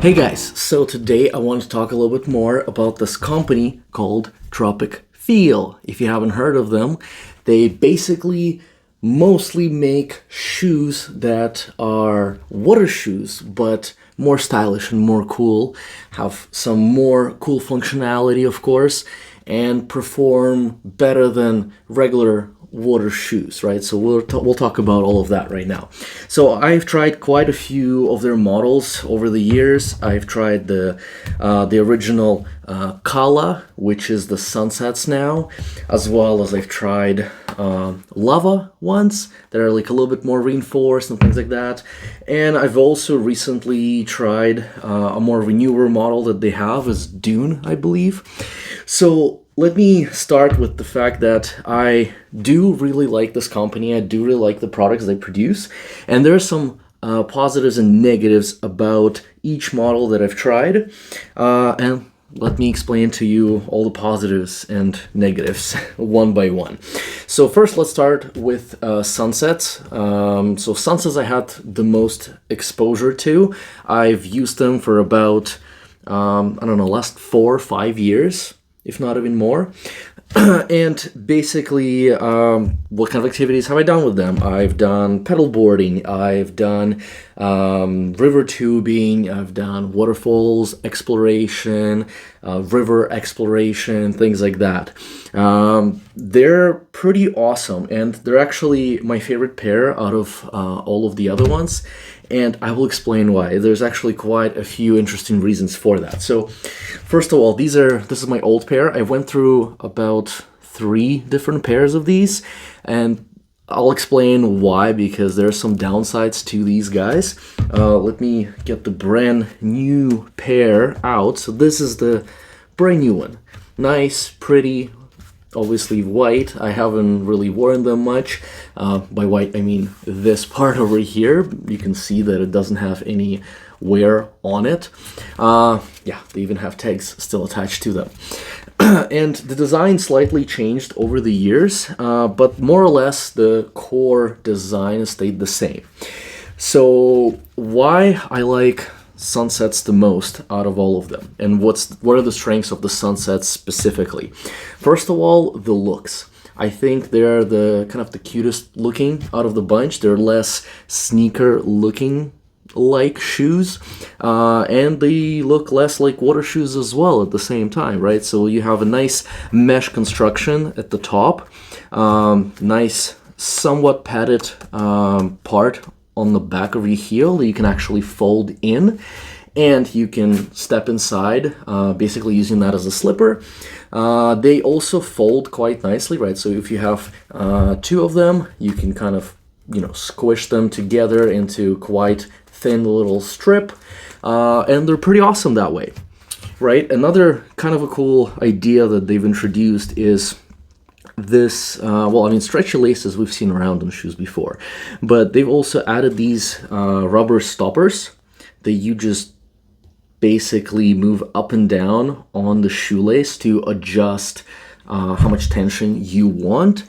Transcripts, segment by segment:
Hey guys, so today I want to talk a little bit more about this company called Tropicfeel. If you haven't heard of them, they basically mostly make shoes that are water shoes, but more stylish and more cool, have some more cool functionality, of course, and perform better than regular water shoes, right? So we'll talk about all of that right now. So I've tried quite a few of their models over the years. I've tried the original Kala, which is the Sunsets now, as well as I've tried Lava ones that are like a little bit more reinforced and things like that. And I've also recently tried a more newer model that they have is Dune, I believe. So let me start with the fact that I do really like this company. I do really like the products they produce. And there are some positives and negatives about each model that I've tried. And let me explain to you all the positives and negatives one by one. So first, let's start with Sunsets. So Sunsets I had the most exposure to. I've used them for about, I don't know, last 4 or 5 years, if not even more. And basically, what kind of activities have I done with them? I've done pedal boarding, I've done river tubing, I've done waterfalls exploration, river exploration, things like that. They're pretty awesome, and they're actually my favorite pair out of all of the other ones. And I will explain why. There's actually quite a few interesting reasons for that. So, first of all, this is my old pair. I went through about 3 different pairs of these, and I'll explain why, because there are some downsides to these guys. Let me get the brand new pair out. So this is the brand new one. Nice, pretty, obviously white. I haven't really worn them much. By white, I mean this part over here. You can see that it doesn't have any wear on it. Yeah, they even have tags still attached to them. And the design slightly changed over the years, but more or less the core design stayed the same. So why I like Sunsets the most out of all of them, and what are the strengths of the Sunsets specifically? First of all, the looks. I think they're the kind of the cutest looking out of the bunch. They're less sneaker looking like shoes, and they look less like water shoes as well at the same time, right? So you have a nice mesh construction at the top, nice somewhat padded part on the back of your heel that you can actually fold in, and you can step inside, basically using that as a slipper. They also fold quite nicely, right? So if you have 2 of them, you can kind of, squish them together into quite thin little strip, and they're pretty awesome that way, right? Another kind of a cool idea that they've introduced is this, stretchy laces we've seen around on shoes before, but they've also added these rubber stoppers that you just basically move up and down on the shoelace to adjust how much tension you want.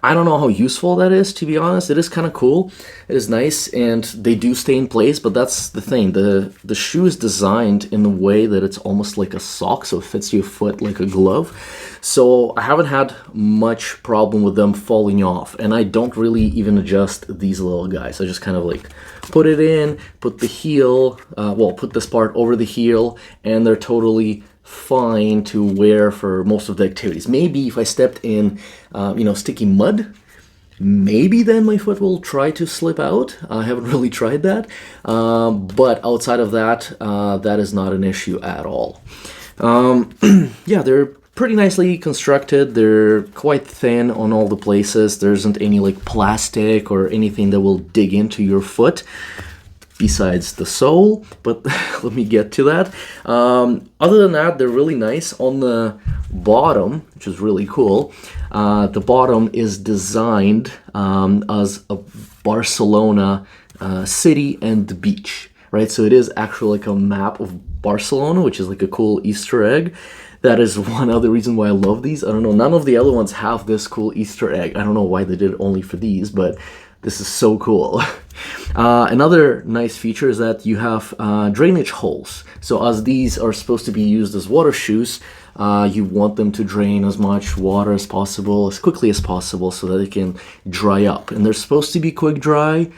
I don't know how useful that is, to be honest. It is kind of cool. It is nice, and they do stay in place, but that's the thing. The shoe is designed in a way that it's almost like a sock, so it fits your foot like a glove. So I haven't had much problem with them falling off, and I don't really even adjust these little guys. I just kind of like put it in, put the heel, put this part over the heel, and they're totally fine to wear for most of the activities. Maybe if I stepped in, sticky mud, maybe then my foot will try to slip out. I haven't really tried that, but outside of that, that is not an issue at all. Yeah, they're pretty nicely constructed. They're quite thin on all the places. There isn't any like plastic or anything that will dig into your foot, besides the sole, but let me get to that. Other than that, they're really nice. On the bottom, which is really cool, the bottom is designed as a Barcelona city and the beach, right? So it is actually like a map of Barcelona, which is like a cool Easter egg. That is one other reason why I love these. I don't know, none of the other ones have this cool Easter egg. I don't know why they did it only for these, but this is so cool. Another nice feature is that you have drainage holes. So as these are supposed to be used as water shoes, you want them to drain as much water as possible, as quickly as possible, so that they can dry up. And they're supposed to be quick dry.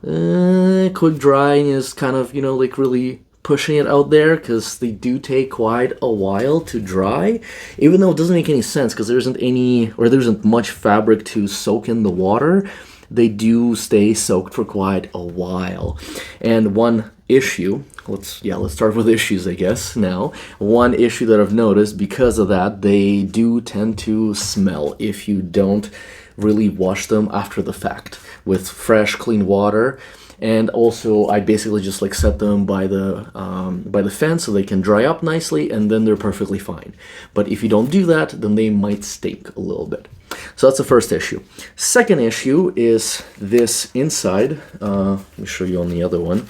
Quick drying is kind of, like really pushing it out there, because they do take quite a while to dry, even though it doesn't make any sense because there isn't much fabric to soak in the water. They do stay soaked for quite a while. And one issue, let's start with issues, I guess. Now, one issue that I've noticed because of that, they do tend to smell if you don't really wash them after the fact with fresh, clean water. And also, I basically just like set them by the fence so they can dry up nicely, and then they're perfectly fine. But if you don't do that, then they might stink a little bit. So that's the first issue. Second issue is this inside. Let me show you on the other one.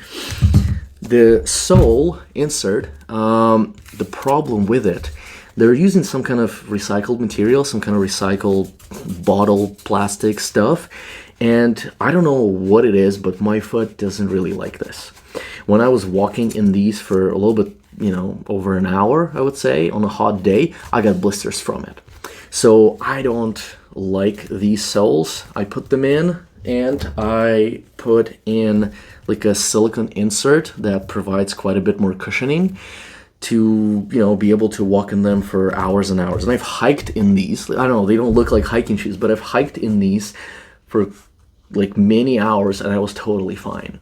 The sole insert. The problem with it, they're using some kind of recycled material, some kind of recycled bottle plastic stuff. And I don't know what it is, but my foot doesn't really like this. When I was walking in these for a little bit, over an hour, I would say, on a hot day, I got blisters from it. So I don't like these soles. I put them in, and I put in like a silicone insert that provides quite a bit more cushioning to, be able to walk in them for hours and hours. And I've hiked in these. I don't know, they don't look like hiking shoes, but I've hiked in these for like many hours, and I was totally fine.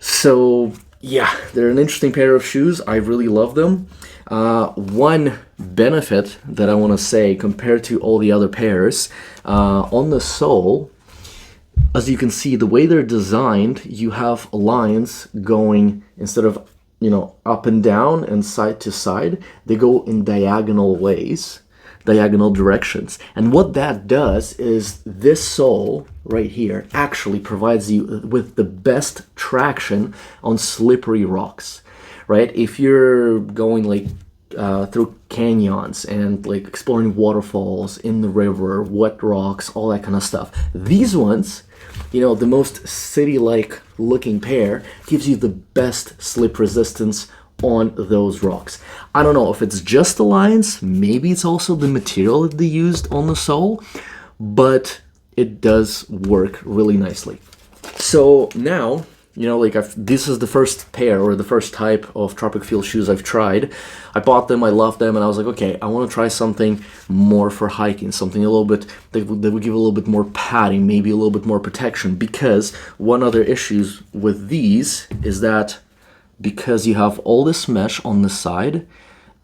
So yeah, they're an interesting pair of shoes. I really love them. One benefit that I want to say compared to all the other pairs, on the sole, as you can see, the way they're designed, you have lines going, instead of up and down and side to side, they go in diagonal directions. And what that does is this sole right here actually provides you with the best traction on slippery rocks, right? If you're going like through canyons and like exploring waterfalls in the river, wet rocks, all that kind of stuff, these ones, the most city-like looking pair, gives you the best slip resistance on those rocks. I don't know if it's just the lines, maybe it's also the material that they used on the sole, but it does work really nicely. So now, this is the first pair or the first type of Tropicfeel shoes I've tried. I bought them, I loved them, and I was like, okay, I want to try something more for hiking, something a little bit that would give a little bit more padding, maybe a little bit more protection, because one other issue with these is that because you have all this mesh on the side,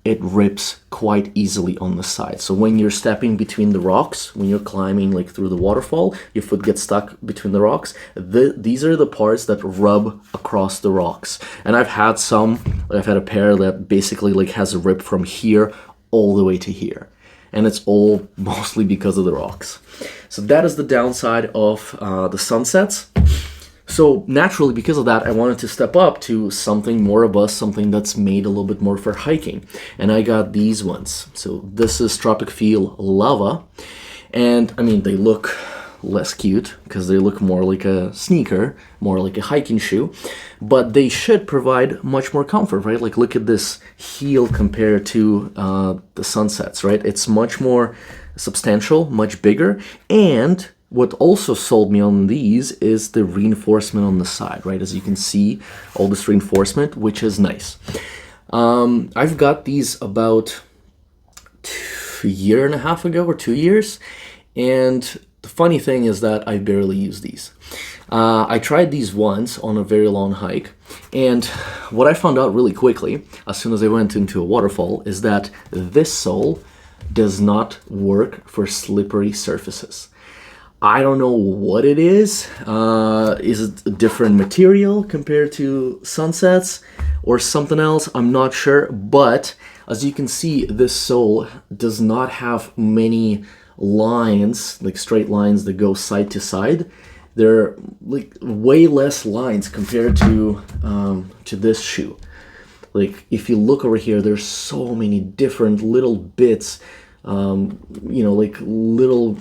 it rips quite easily on the side. So when you're stepping between the rocks, when you're climbing like through the waterfall, your foot gets stuck between the rocks. These are the parts that rub across the rocks. And I've had a pair that basically like has a rip from here all the way to here. And it's all mostly because of the rocks. So that is the downside of the Sunsets. So naturally, because of that, I wanted to step up to something more robust, something that's made a little bit more for hiking. And I got these ones. So this is Tropicfeel Lava. And I mean, they look less cute because they look more like a sneaker, more like a hiking shoe. But they should provide much more comfort, right? Like look at this heel compared to the Sunsets, right? It's much more substantial, much bigger. And what also sold me on these is the reinforcement on the side, right? As you can see, all this reinforcement, which is nice. I've got these about a year and a half ago or 2 years. And the funny thing is that I barely use these. I tried these once on a very long hike. And what I found out really quickly, as soon as I went into a waterfall, is that this sole does not work for slippery surfaces. I don't know what it is. Is it a different material compared to Sunsets or something else? I'm not sure. But as you can see, this sole does not have many lines, like straight lines that go side to side. There are like way less lines compared to this shoe. Like if you look over here, there's so many different little bits, like little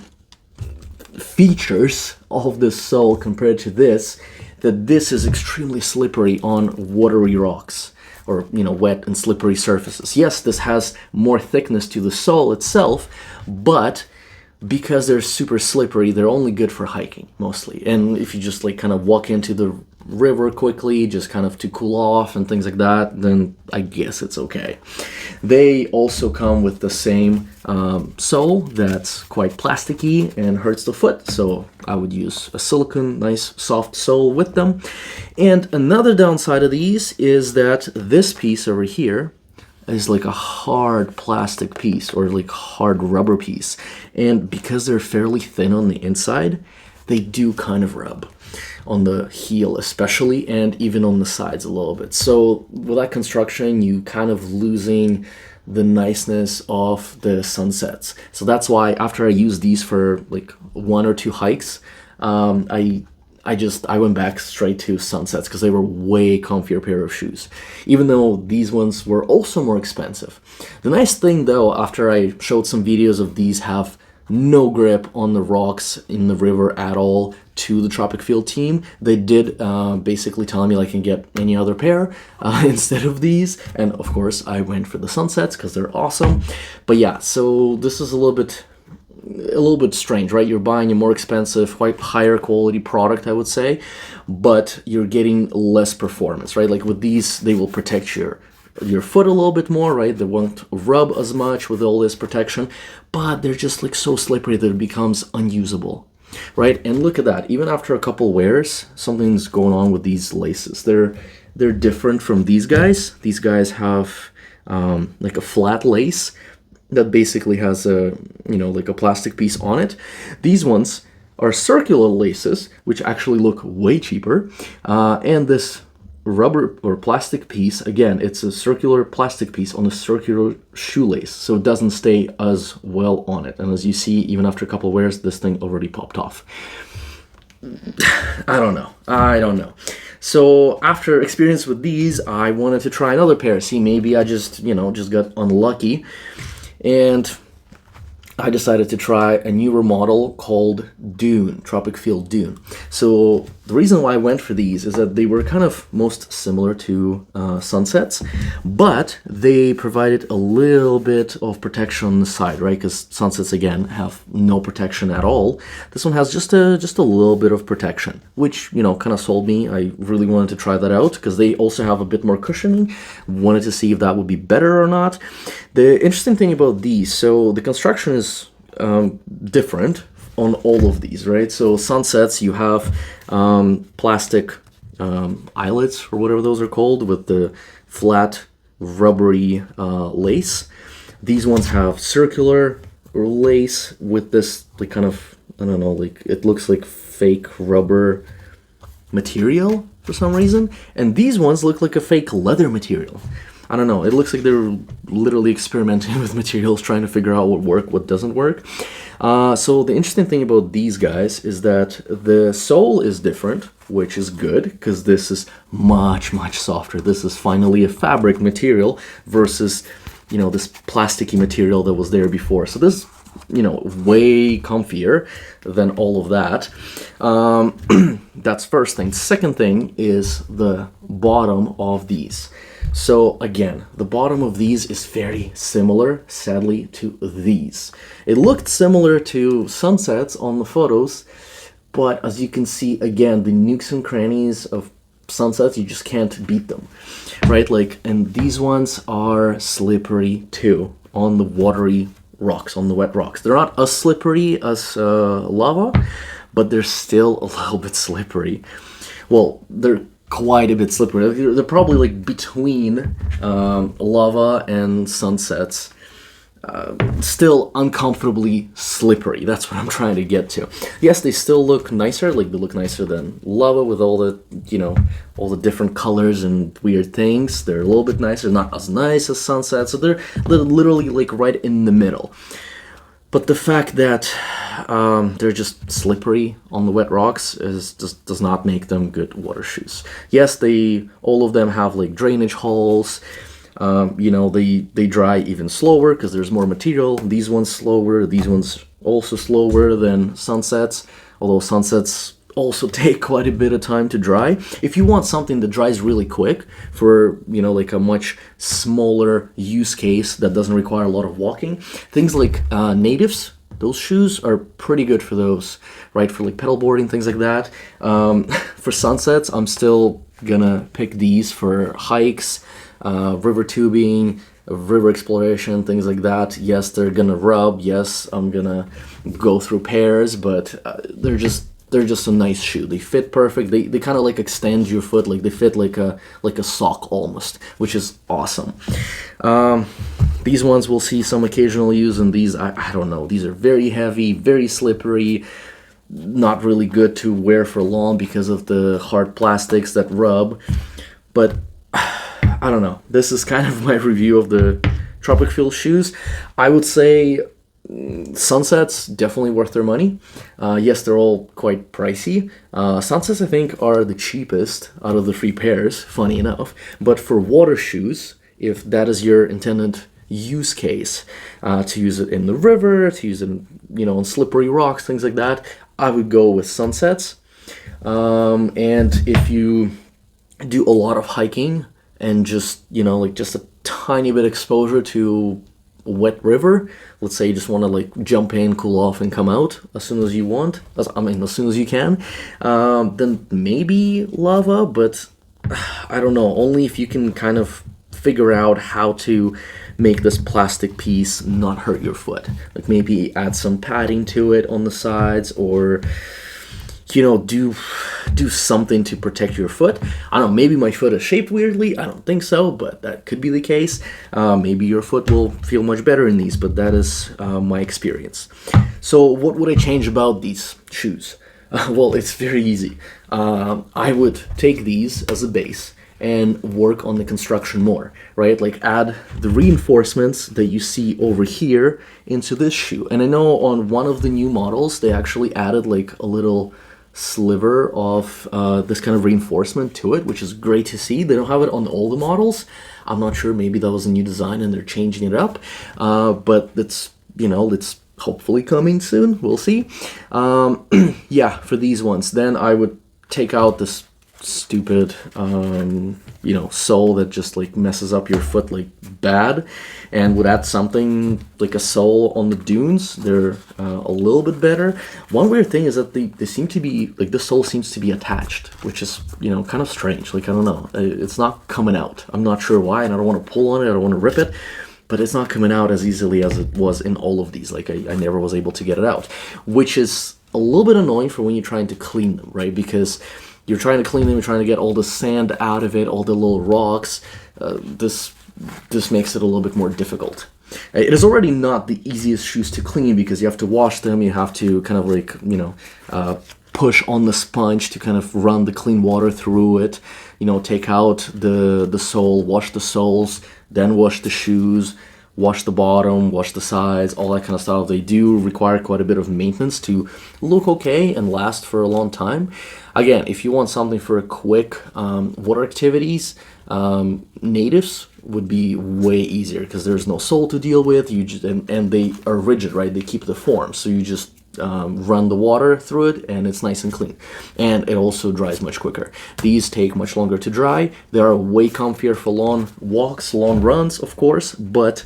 features of this sole compared to this, that this is extremely slippery on watery rocks, or wet and slippery surfaces. Yes, this has more thickness to the sole itself, but because they're super slippery, they're only good for hiking mostly. And if you just like kind of walk into the river quickly, just kind of to cool off and things like that, then I guess it's okay. They also come with the same sole that's quite plasticky and hurts the foot, so I would use a silicone, nice soft sole with them. And another downside of these is that this piece over here is like a hard plastic piece, or like hard rubber piece, and because they're fairly thin on the inside, they do kind of rub on the heel especially, and even on the sides a little bit. So with that construction, you kind of losing the niceness of the sunsets. So that's why after I used these for like 1 or 2 hikes, I went back straight to sunsets because they were way comfier pair of shoes, even though these ones were also more expensive. The nice thing though, after I showed some videos of these have no grip on the rocks in the river at all to the Tropicfeel team, they did basically tell me I can get any other pair instead of these. And of course I went for the sunsets because they're awesome. But yeah, so this is a little bit strange, right? You're buying a more expensive, quite higher quality product, I would say, but you're getting less performance, right? Like with these, they will protect your foot a little bit more, right? They won't rub as much with all this protection, but they're just like so slippery that it becomes unusable, right? And look at that, even after a couple wears, something's going on with these laces. They're different from these guys. These guys have like a flat lace that basically has a like a plastic piece on it. These ones are circular laces, which actually look way cheaper, and this rubber or plastic piece, again, it's a circular plastic piece on a circular shoelace, so it doesn't stay as well on it. And as you see, even after a couple of wears, this thing already popped off. I don't know. So after experience with these, I wanted to try another pair. See, maybe I just got unlucky, and I decided to try a newer model called Dune, Tropicfeel Dune. So the reason why I went for these is that they were kind of most similar to sunsets, but they provided a little bit of protection on the side, right? Because sunsets, again, have no protection at all. This one has just a little bit of protection, which, kind of sold me. I really wanted to try that out because they also have a bit more cushioning. Wanted to see if that would be better or not. The interesting thing about these, so the construction is different on all of these, right? So sunsets, you have plastic eyelets or whatever those are called with the flat rubbery lace. These ones have circular lace with this like kind of, I don't know, like it looks like fake rubber material for some reason, and these ones look like a fake leather material. I don't know, it looks like they're literally experimenting with materials, trying to figure out what doesn't work. So the interesting thing about these guys is that the sole is different, which is good, because this is much, much softer. This is finally a fabric material versus, this plasticky material that was there before. So this, way comfier than all of that. That's first thing. Second thing is the bottom of these. So again, the bottom of these is very similar, sadly, to these. It looked similar to sunsets on the photos, but as you can see, again, the nooks and crannies of sunsets, you just can't beat them, right? Like, and these ones are slippery too on the watery rocks, on the wet rocks. They're not as slippery as lava, but they're still a little bit slippery. Well, they're quite a bit slippery. They're probably like between lava and sunsets. Still uncomfortably slippery. That's what I'm trying to get to. Yes, they still look nicer. Like they look nicer than lava with all the, all the different colors and weird things. They're a little bit nicer, not as nice as sunsets. So they're literally like right in the middle. But the fact that they're just slippery on the wet rocks just does not make them good water shoes. Yes, all of them have like drainage holes. They dry even slower because there's more material. These ones slower. These ones also slower than Sunsets, although Sunsets also take quite a bit of time to dry. If you want something that dries really quick for, like a much smaller use case that doesn't require a lot of walking, things like Natives, those shoes are pretty good for those, right? For like pedal boarding, things like that. For Sunsets, I'm still gonna pick these for hikes, river tubing, river exploration, things like that. Yes, they're gonna rub. Yes, I'm gonna go through pairs, but they're just a nice shoe. They fit perfect. They kind of like extend your foot, like they fit like a sock almost, which is awesome. These ones we'll see some occasional use, and these I don't know. These are very heavy, very slippery, not really good to wear for long because of the hard plastics that rub. But I don't know. This is kind of my review of the Tropicfeel shoes. I would say Sunsets, definitely worth their money. Yes, they're all quite pricey. Sunsets, I think, are the cheapest out of the three pairs, funny enough. But for water shoes, if that is your intended use case, to use it in the river, to use it on slippery rocks, things like that, I would go with Sunsets. And if you do a lot of hiking and just a tiny bit exposure to a wet river, let's say you just want to like jump in, cool off, and come out as soon as you want, as soon as you can, then maybe lava. But I don't know, only if you can kind of figure out how to make this plastic piece not hurt your foot. Like maybe add some padding to it on the sides, or do something to protect your foot. I don't know, maybe my foot is shaped weirdly. I don't think so, but that could be the case. Maybe your foot will feel much better in these, but that is my experience. So what would I change about these shoes? Well, it's very easy. I would take these as a base and work on the construction more, right? Like add the reinforcements that you see over here into this shoe. And I know on one of the new models, they actually added like a little sliver of this kind of reinforcement to it, which is great to see. They don't have it on all the models. I'm not sure, maybe that was a new design and they're changing it up, but it's hopefully coming soon. We'll see. Yeah, for these ones, then I would take out this stupid sole that just like messes up your foot like bad, and would add something like a sole on the Dunes. They're a little bit better. One weird thing is that they seem to be like, the sole seems to be attached, which is kind of strange. Like, I don't know, it's not coming out. I'm not sure why, and I don't want to pull on it, I don't want to rip it, but it's not coming out as easily as it was in all of these. Like I never was able to get it out, which is a little bit annoying for when you're trying to clean them, right? Because you're trying to clean them, you're trying to get all the sand out of it, all the little rocks. This makes it a little bit more difficult. It is already not the easiest shoes to clean because you have to wash them, you have to kind of like, push on the sponge to kind of run the clean water through it, take out the sole, wash the soles, then wash the shoes, wash the bottom, wash the sides, all that kind of stuff. They do require quite a bit of maintenance to look okay and last for a long time. Again, if you want something for a quick water activities, Natives would be way easier because there's no sole to deal with. You just and they are rigid, right? They keep the form, so you just run the water through it and it's nice and clean, and it also dries much quicker. These take much longer to dry. They are way comfier for long walks, long runs, of course, but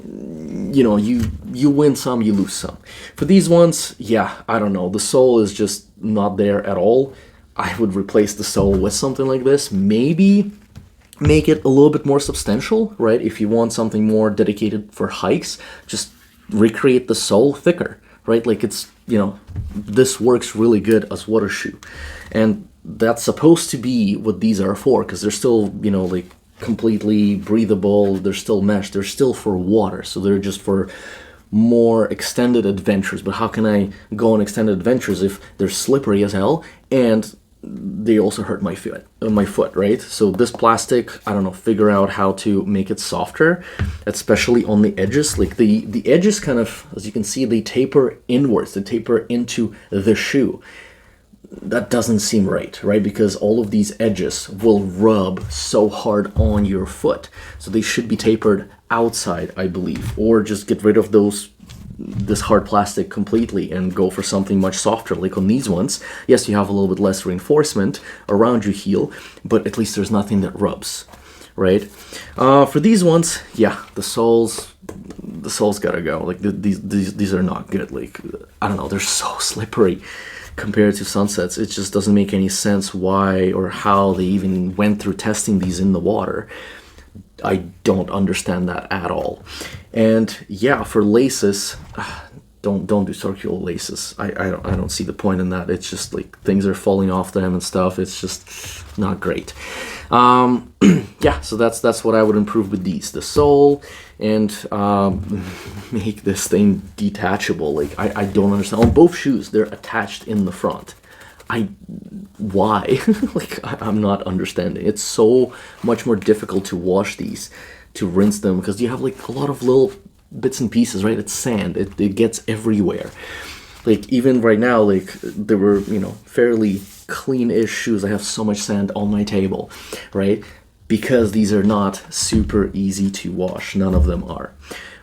you win some, you lose some. For these ones, yeah, I don't know, the sole is just not there at all. I would replace the sole with something like this. Maybe make it a little bit more substantial, right? If you want something more dedicated for hikes, just recreate the sole thicker, right? Like it's, this works really good as water shoe. And that's supposed to be what these are for, because they're still, like completely breathable, they're still mesh, they're still for water, so they're just for more extended adventures. But how can I go on extended adventures if they're slippery as hell and they also hurt my foot, right? So this plastic, I don't know, figure out how to make it softer, especially on the edges. Like the edges kind of, as you can see, they taper inwards, they taper into the shoe. That doesn't seem right? Because all of these edges will rub so hard on your foot. So they should be tapered outside, I believe, or just get rid of those this hard plastic completely and go for something much softer, like on these ones. Yes, you have a little bit less reinforcement around your heel, but at least there's nothing that rubs, right? For these ones, yeah, the soles gotta go. Like these are not good. Like, I don't know, they're so slippery compared to Sunsets. It just doesn't make any sense why or how they even went through testing these in the water. I don't understand that at all. And yeah, for laces, don't do circular laces. I don't see the point in that. It's just like things are falling off them and stuff. It's just not great. Yeah, so that's what I would improve with these. The sole, and make this thing detachable. Like, I don't understand. On both shoes, they're attached in the front. Why? Like, I'm not understanding. It's so much more difficult to wash these, to rinse them, because you have like a lot of little bits and pieces, right? It's sand. It gets everywhere. Like, even right now, like, there were, fairly clean-ish shoes. I have so much sand on my table, right? Because these are not super easy to wash. None of them are.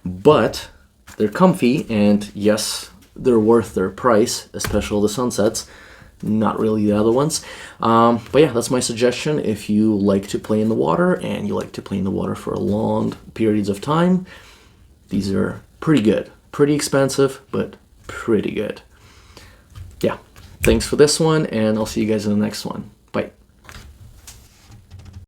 But they're comfy, and yes, they're worth their price, especially the Sunsets. Not really the other ones. But yeah, that's my suggestion. If you like to play in the water, and you like to play in the water for long periods of time, these are pretty good. Pretty expensive, but pretty good. Yeah, thanks for this one, and I'll see you guys in the next one.